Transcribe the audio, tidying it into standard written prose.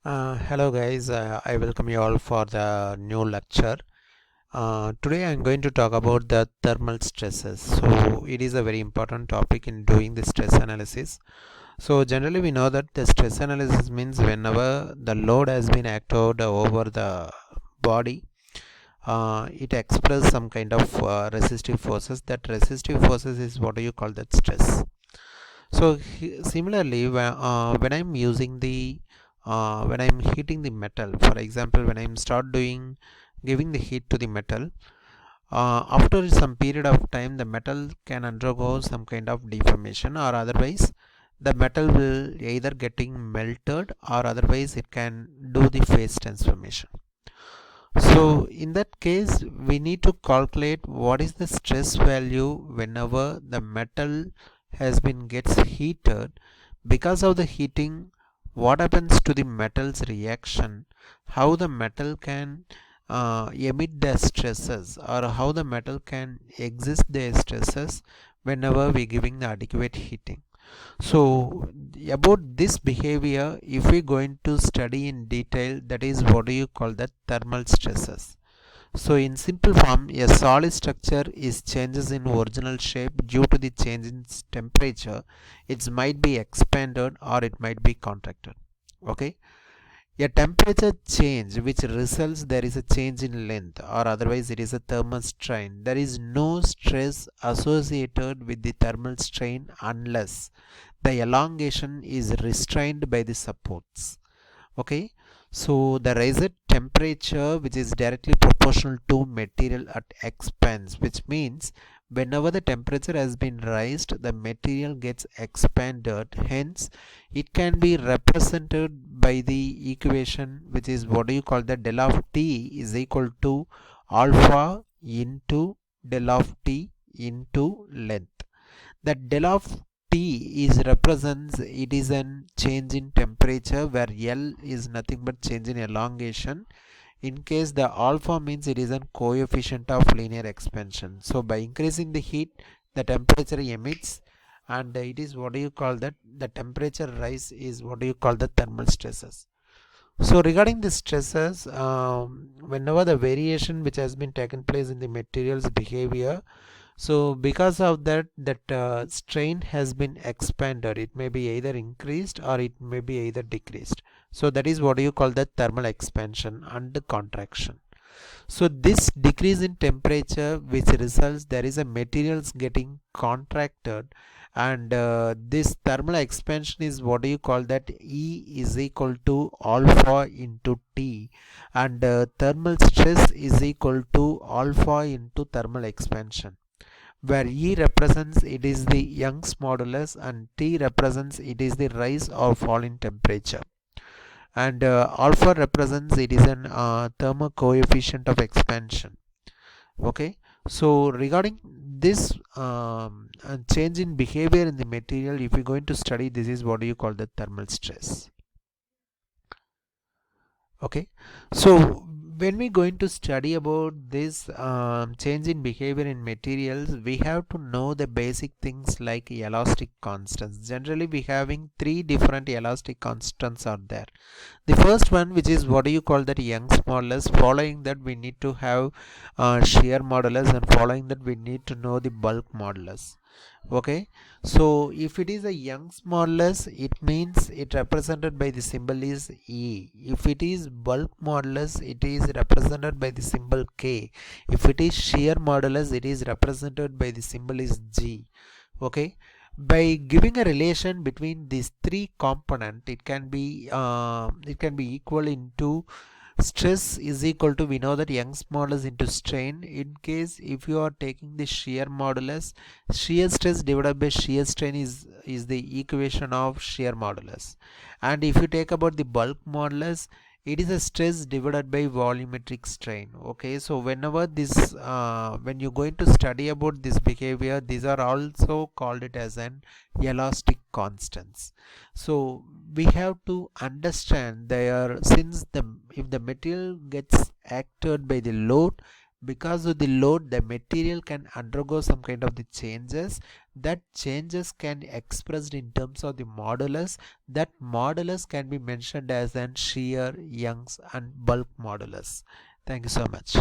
Hello guys, I welcome you all for the new lecture. Today I am going to talk about the thermal stresses. So it is a very important topic in doing the stress analysis. So generally we know that the stress analysis means whenever the load has been acted over the body, it expresses some kind of resistive forces. That resistive forces is what do you call that stress. So similarly, when I'm using the when I'm heating the metal, for example, when I'm start doing giving the heat to the metal, after some period of time, the metal can undergo some kind of deformation, or otherwise, the metal will either getting melted, or otherwise it can do the phase transformation. So in that case, we need to calculate what is the stress value whenever the metal has been gets heated. Because of the heating, what happens to the metal's reaction, how the metal can emit the stresses, or how the metal can exist the stresses whenever we giving the adequate heating. So about this behavior, if we going to study in detail, that is what do you call the thermal stresses. So in simple form, a solid structure is changes in original shape due to the change in temperature. It might be expanded or it might be contracted. Okay. A temperature change which results there is a change in length, or otherwise it is a thermal strain. There is no stress associated with the thermal strain unless the elongation is restrained by the supports. Okay, so the raised temperature which is directly proportional to material at expands, which means whenever the temperature has been raised, the material gets expanded. Hence it can be represented by the equation which is what do you call the del of T is equal to alpha into del of T into length. That del of T is represents it is an change in temperature, where L is nothing but change in elongation. In case the alpha means it is a coefficient of linear expansion. So by increasing the heat, the temperature emits, and it is what do you call that the temperature rise is what do you call the thermal stresses. So regarding the stresses, whenever the variation which has been taken place in the material's behavior, so because of that, strain has been expanded. It may be either increased or it may be either decreased. So that is what you call the thermal expansion and contraction. So this decrease in temperature which results there is a materials getting contracted, and this thermal expansion is what do you call that E is equal to alpha into T, and thermal stress is equal to alpha into thermal expansion, where E represents it is the Young's modulus and T represents it is the rise or fall in temperature, and alpha represents it is an thermal coefficient of expansion. Okay, so regarding this change in behavior in the material, if you're going to study, this is what do you call the thermal stress. Okay, so when we going to study about this change in behavior in materials, we have to know the basic things like elastic constants. Generally we having three different elastic constants are there. The first one, which is what do you call that Young's modulus. Following that we need to have shear modulus, and following that we need to know the bulk modulus. Okay, so if it is a Young's modulus, it means it represented by the symbol is E. If it is bulk modulus, it is represented by the symbol K. If it is shear modulus, it is represented by the symbol is G. Okay, by giving a relation between these three component, it can be equal into stress is equal to, we know that Young's modulus into strain. In case if you are taking the shear modulus, shear stress divided by shear strain is the equation of shear modulus. And if you take about the bulk modulus, it is a stress divided by volumetric strain. Okay, so whenever this when you're going to study about this behavior, these are also called it as an elastic constants. So we have to understand they are, since the if the material gets acted by the load, because of the load the material can undergo some kind of the changes. That changes can be expressed in terms of the modulus. That modulus can be mentioned as an shear, Young's and bulk modulus. Thank you so much.